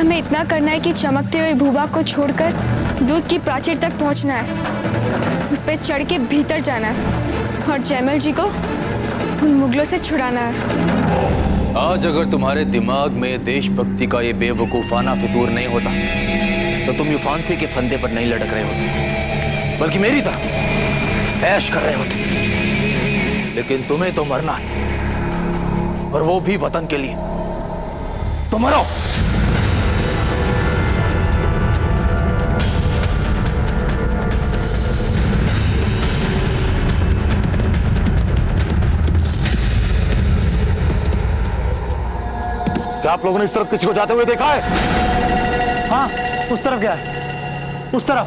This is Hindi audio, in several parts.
हमें इतना करना है कि चमकते हुए भूभाग को छोड़कर दूर की प्राचीर तक पहुंचना है, उस पर चढ़ के भीतर जाना है और जयमल जी को उन मुगलों से छुड़ाना है। आज अगर तुम्हारे दिमाग में देशभक्ति का ये बेवकूफाना फितूर नहीं होता तो तुम यूं फांसी के फंदे पर नहीं लटक रहे होते, बल्कि मेरी तरह ऐश कर रहे होते। लेकिन तुम्हें तो मरना है, और वो भी वतन के लिए। तो मरो। क्या आप लोगों ने इस तरफ किसी को जाते हुए देखा है? हाँ, उस तरफ क्या है? उस तरफ।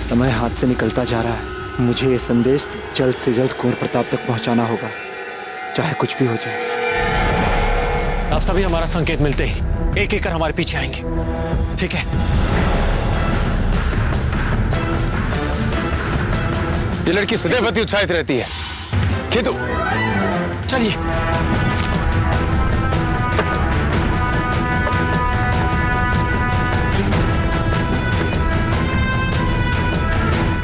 समय हाथ से निकलता जा रहा है। मुझे ये संदेश जल्द से जल्द कुंवर प्रताप तक पहुंचाना होगा, चाहे कुछ भी हो जाए। आप सभी हमारा संकेत मिलते ही एक एक कर हमारे पीछे आएंगे, ठीक है? ये लड़की सदैव अति उत्साहित रहती है। खेतु, चलिए।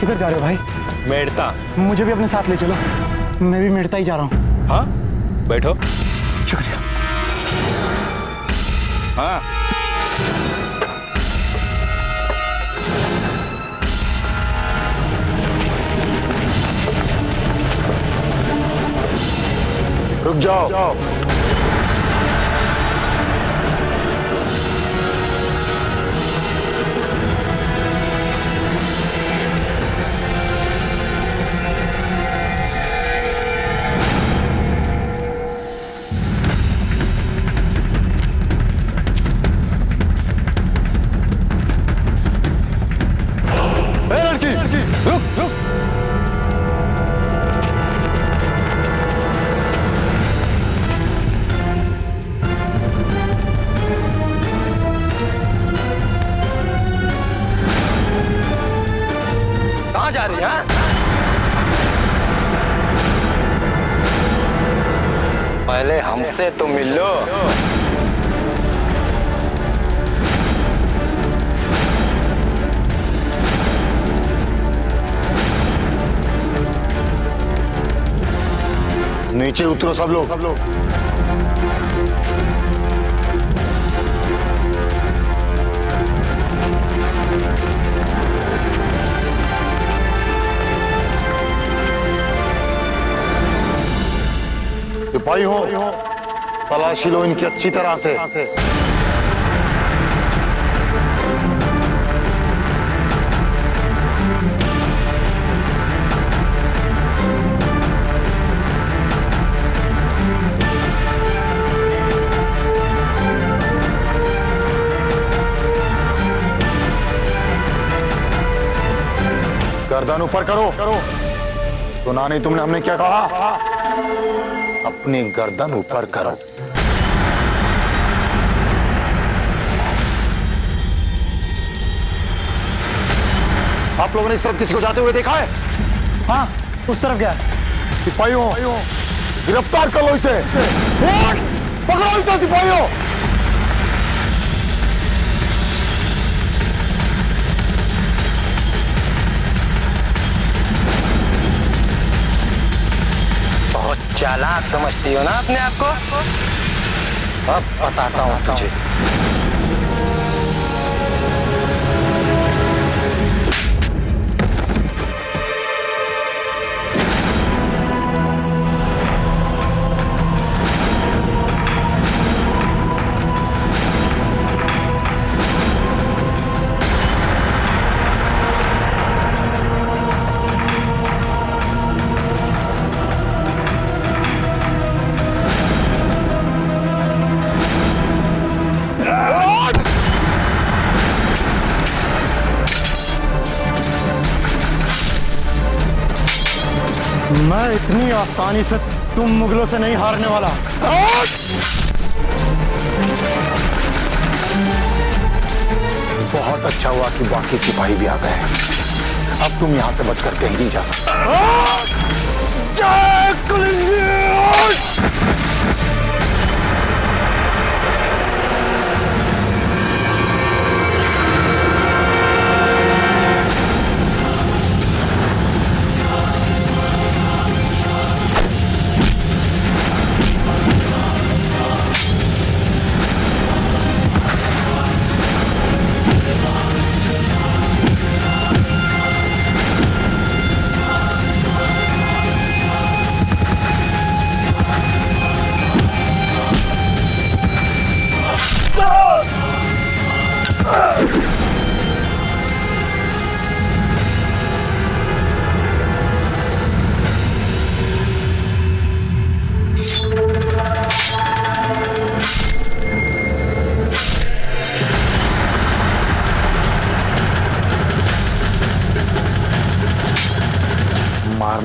किधर जा रहे हो भाई? मेड़ता। मुझे भी अपने साथ ले चलो, मैं भी मेड़ता ही जा रहा हूँ। हाँ, बैठो। शुक्रिया। हाँ। रुक जाओ। जा रही है? पहले हमसे तो मिलो। नीचे उतरो सब लोग। सिपाही हो, तलाशी लो इनकी अच्छी तरह से। गर्दन ऊपर करो। सुना नहीं तुमने हमने क्या कहा? अपनी गर्दन ऊपर करो। आप लोगों ने इस तरफ किसी को जाते हुए देखा है? हाँ, उस तरफ क्या है? सिपाहियों, गिरफ्तार कर लो इसे। पकड़ो इसे सिपाहियों। बहुत चालाक समझती हो ना अपने आप को? अब बताता हूं तुझे। मैं इतनी आसानी से तुम मुगलों से नहीं हारने वाला। बहुत अच्छा हुआ कि बाकी सिपाही भी आ गए। अब तुम यहां से बचकर कहीं नहीं जा सकते। जय कुलंदर!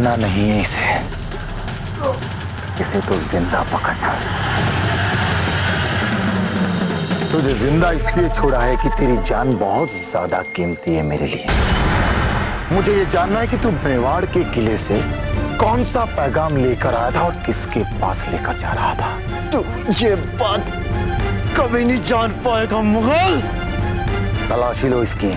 मारना नहीं है इसे तो जिंदा पकड़ना। तुझे जिंदा इसलिए छोड़ा है कि तेरी जान बहुत ज्यादा कीमती है मेरे लिए। मुझे ये जानना है कि तू मेवाड़ के किले से कौन सा पैगाम लेकर आया था और किसके पास लेकर जा रहा था। तू ये बात कभी नहीं जान पाएगा मुगल। तलाशी लो इसकी।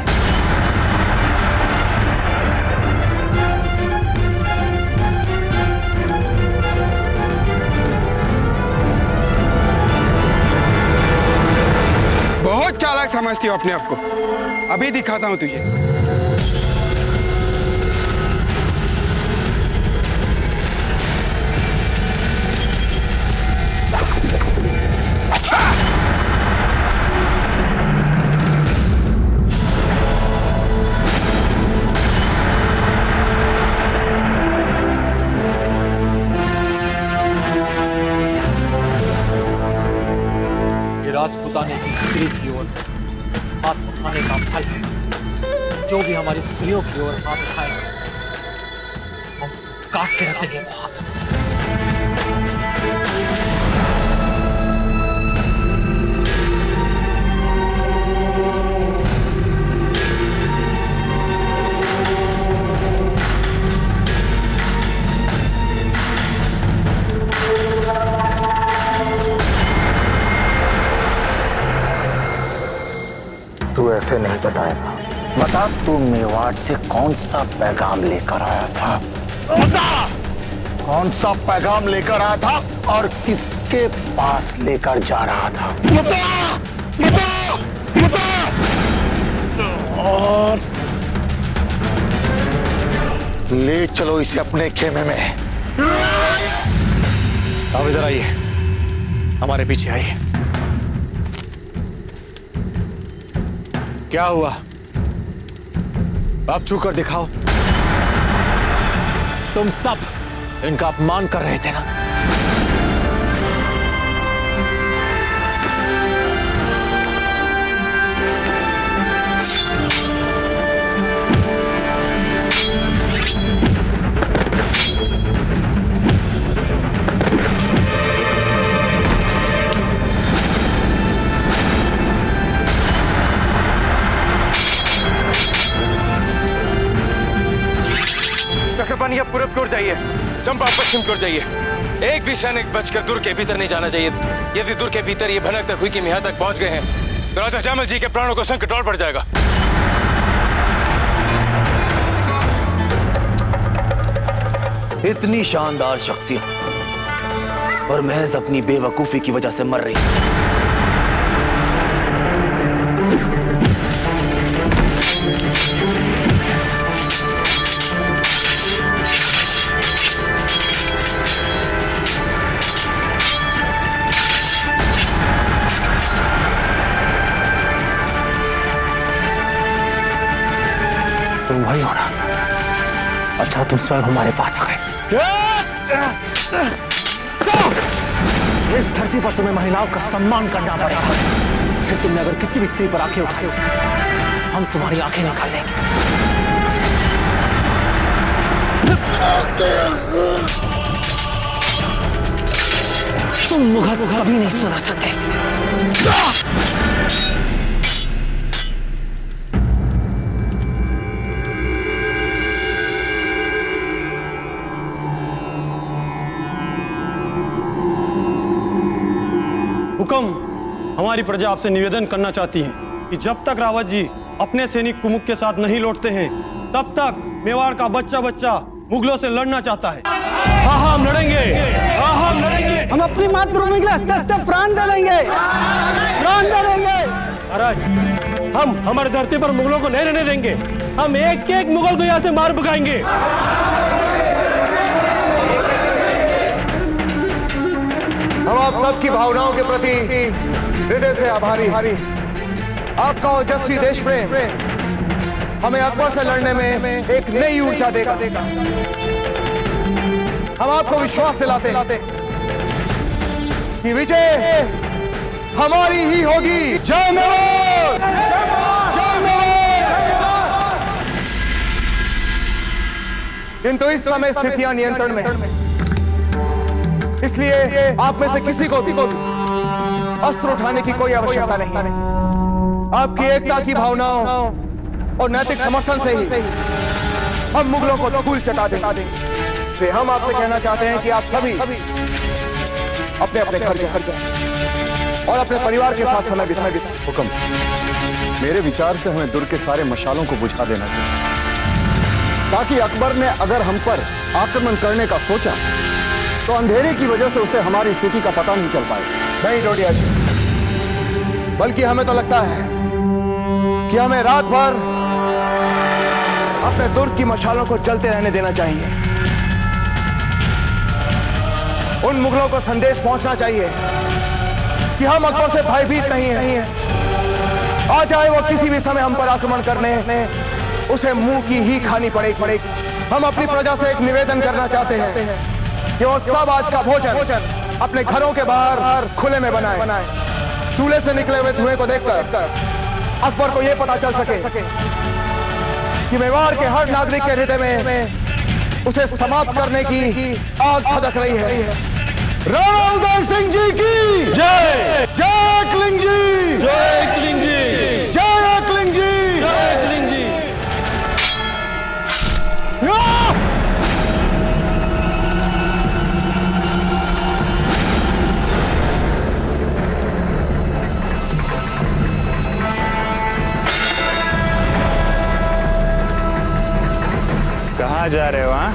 बहुत चालाक समझती हो अपने आप को। अभी दिखाता हूं तुझे। राजपुताने की स्त्री की ओर हाथ उठाने का फल है। जो भी हमारी स्त्रियों की ओर हाथ उठाएगा हम काट के रख देंगे वो हाथ। तू ऐसे नहीं बताएगा। बता तू मेवाड़ से कौन सा पैगाम लेकर आया था। बता कौन सा पैगाम लेकर आया था और किसके पास लेकर जा रहा था। बता बता बता। और ले चलो इसे अपने खेमे में। अब इधर आइए, हमारे पीछे आइए। क्या हुआ? आप छू कर दिखाओ। तुम सब इनका अपमान कर रहे थे ना? कश्यपनिया पूरब की ओर जाइए, चंपा पश्चिम की ओर जाइए। एक भी सैनिक बचकर दुर्ग के भीतर नहीं जाना चाहिए। यदि दुर्ग के भीतर ये भनक तक हुई कि यहाँ तक पहुंच गए हैं तो राजा जैमल जी के प्राणों को संकट और बढ़ जाएगा। इतनी शानदार शख्सियत और महज अपनी बेवकूफी की वजह से मर रही। तुम वही हो ना? अच्छा तुम स्वयं हमारे पास आ गए। इस धरती पर तुम्हें महिलाओं का सम्मान करना पड़ेगा। फिर तुमने अगर किसी भी स्त्री पर आंखें उठाई हम तुम्हारी आंखें निकाल लेंगे। तुम मुगल को कभी नहीं सुधर सकते। हुक्म, हमारी प्रजा आपसे निवेदन करना चाहती है कि जब तक रावत जी अपने सैनिक कुमुक के साथ नहीं लौटते हैं तब तक मेवाड़ का बच्चा बच्चा मुगलों से लड़ना चाहता है। हाँ हम लड़ेंगे, हाँ हम लड़ेंगे। हम अपनी मातृभूमि के लिए हस्ते प्राण दे देंगे, प्राण दे देंगे। महाराज हम हमारी धरती पर मुगलों को नहीं रहने देंगे। हम एक एक मुगल को यहाँ से मार भगाएंगे। हम आप सबकी भावनाओं के प्रति हृदय से आभारी। आपका ओजस्वी देश प्रेम हमें अकबर से लड़ने में एक नई ऊर्जा देगा। हम आपको विश्वास दिलाते कि विजय हमारी ही होगी। जय मेवाड़, जय मेवाड़। किंतु इस समय स्थितियां नियंत्रण में हैं। इसलिए आप में से किसी को भी अस्त्र उठाने की कोई आवश्यकता नहीं। आपकी एकता की भावनाओं और नैतिक समर्थन से ही हम मुगलों को धूल चटा देंगे। इसलिए हम आपसे कहना चाहते हैं कि आप सभी अपने अपने घर जाएं और अपने परिवार के साथ समय बिताएं। हुक्म। मेरे विचार से हमें दुर्ग के सारे मशालों को बुझा देना चाहिए, ताकि अकबर ने अगर हम पर आक्रमण करने का सोचा तो अंधेरे की वजह से उसे हमारी स्थिति का पता नहीं चल पाए। नहीं डोडिया जी, बल्कि हमें तो लगता है कि हमें रात भर अपने दुर्ग की मशालों को जलते रहने देना चाहिए। उन मुगलों को संदेश पहुंचना चाहिए कि हम अकबर से भयभीत नहीं हैं। आ जाए वो किसी भी समय हम पर आक्रमण करने, उसे मुंह की ही खानी पड़ेगी। हम अपनी प्रजा से एक निवेदन करना चाहते हैं कि वो सब आज का भोजन अपने घरों के बाहर खुले में बनाए। चूल्हे से निकले हुए धुएं को देखकर अकबर को यह पता चल सके कि मेवाड़ के हर नागरिक के हृदय में उसे समाप्त करने की आग भड़क रही है। राणा उदय सिंह जी की जय। जय एकलिंग जी। जय एकलिंग जी। जय एकलिंग जी। जय एकलिंग जी। कहाँ जा रहे हो? हाँ,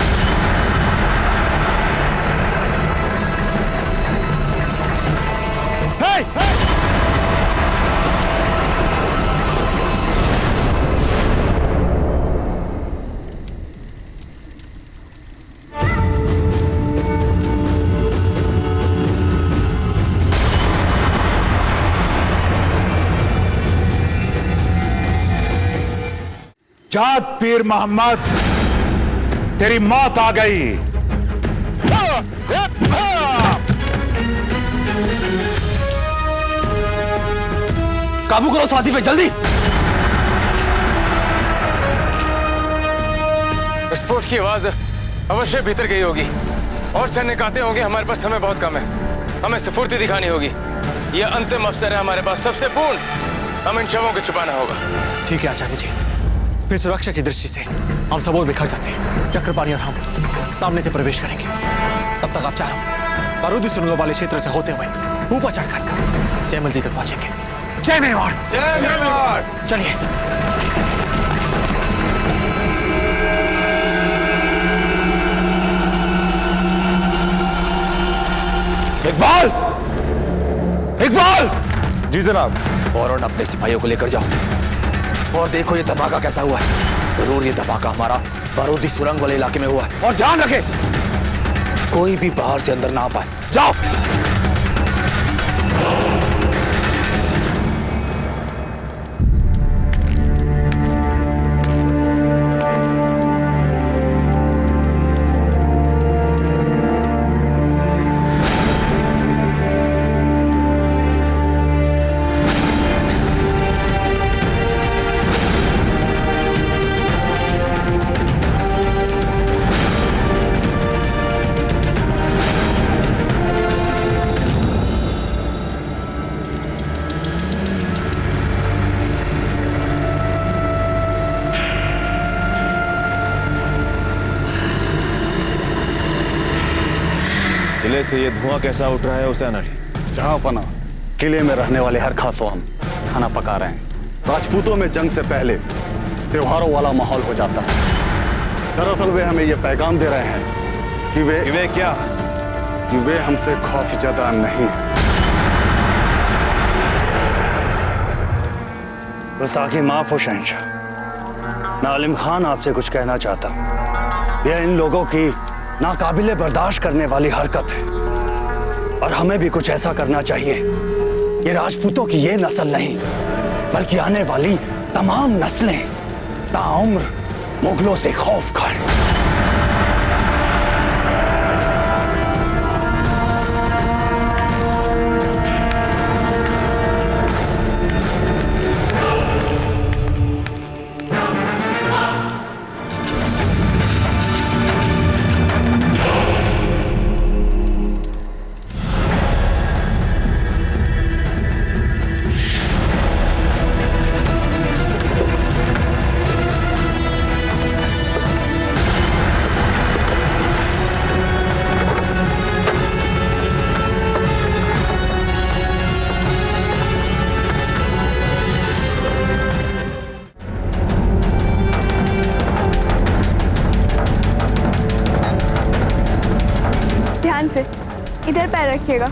जाग पीर मोहम्मद, तेरी मौत आ गई। काबू करो साथी पे, जल्दी। विस्फोट की आवाज अवश्य भीतर गई होगी और सैनिक आते होंगे। हमारे पास समय बहुत कम है, हमें स्फूर्ति दिखानी होगी। यह अंतिम अवसर है हमारे पास सबसे पूर्ण। हम इन शवों को छुपाना होगा। ठीक है आचार्य जी, फिर सुरक्षा की दृष्टि से हम सब और बिखर जाते हैं। चक्रपाणी और हम सामने से प्रवेश करेंगे। तब तक आप चारों बारूदी सुरंगों वाले क्षेत्र से होते हुए ऊपर चढ़कर जयमल जी तक पहुंचेंगे। जय मेवाड़। जय मेवाड़। चलिए। इकबाल, इकबाल। जी जनाब। फौरन अपने सिपाहियों को लेकर जाओ और देखो ये धमाका कैसा हुआ है। जरूर ये धमाका हमारा बारूदी सुरंग वाले इलाके में हुआ है। और ध्यान रखें, कोई भी बाहर से अंदर ना आ पाए। जाओ। किले से ये धुआं कैसा उठ रहा है हुसैन अली? जहां पना किले में रहने वाले हर खासों हम खाना पका रहे हैं। राजपूतों में जंग से पहले त्योहारों वाला माहौल हो जाता है। दरअसल वे हमें ये पैगाम दे रहे हैं कि वे क्या? कि वे हमसे खौफजदा नहीं है। गुस्ताखी माफ हो शहंशाह। मैं आलिम खान आपसे कुछ कहना चाहता हूं। यह इन लोगों की नाकाबिले बर्दाश्त करने वाली हरकत है और हमें भी कुछ ऐसा करना चाहिए। ये राजपूतों की ये नस्ल नहीं बल्कि आने वाली तमाम नस्लें ताउम्र मुगलों से खौफ खाएं। रखिएगा।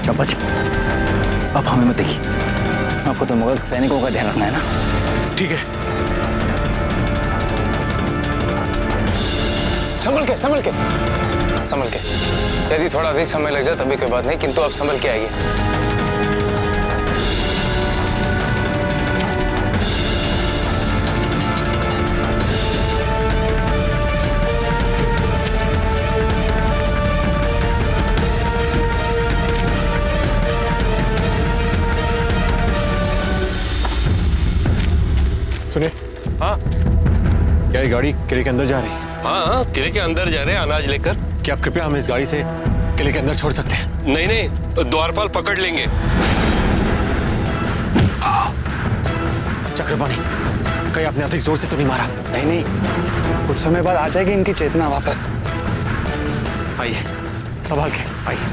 चंपा जी, अब हमें मत देखिए। आपको तो मुगल सैनिकों का ध्यान रखना है ना। ठीक है। संभल के संभल के संभल के। यदि थोड़ा अधिक समय लग जाए तभी कोई बात नहीं, किंतु अब संभल के आइए। सुनिए। हाँ क्या ये गाड़ी किले के अंदर जा रही है? हाँ, किले के अंदर जा रहे हैं अनाज लेकर। क्या आप कृपया हमें इस गाड़ी से किले के अंदर छोड़ सकते हैं? नहीं नहीं, द्वारपाल पकड़ लेंगे। चक्रपाणी, कहीं आपने अधिक जोर से तो नहीं मारा? नहीं नहीं, कुछ समय बाद आ जाएगी इनकी चेतना वापस। आइए, संभाल के आइए।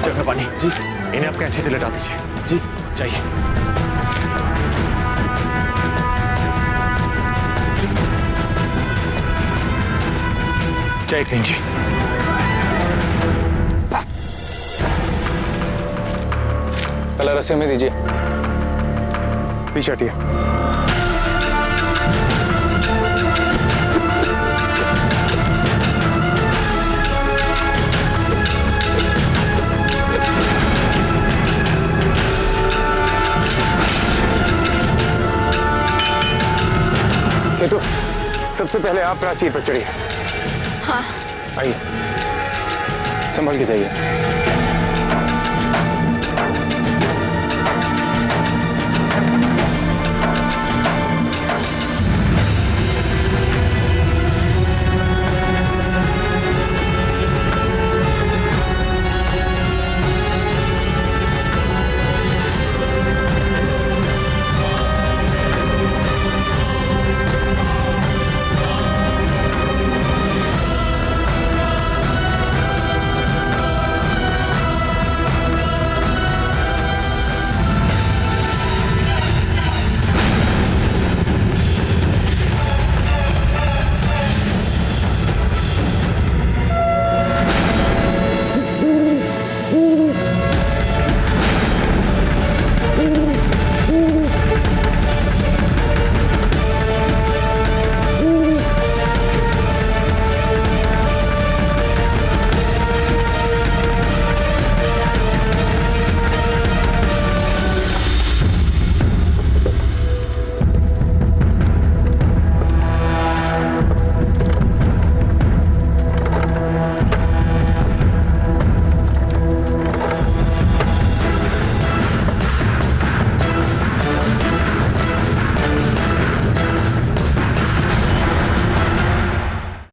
चक्रपाणी जी, इन्हें आपके अच्छे से लेटा दीजिए। जी जाइए। जय हिंद जी। पहले रस्सी में दीजिए। पीछे हटिए। तो सबसे पहले आप प्राचीर पर चढ़िए। हाँ। आइए, संभल के जाइए।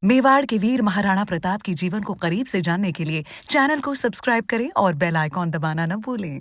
मेवाड़ के वीर महाराणा प्रताप के जीवन को करीब से जानने के लिए चैनल को सब्सक्राइब करें और बेल आइकॉन दबाना न भूलें।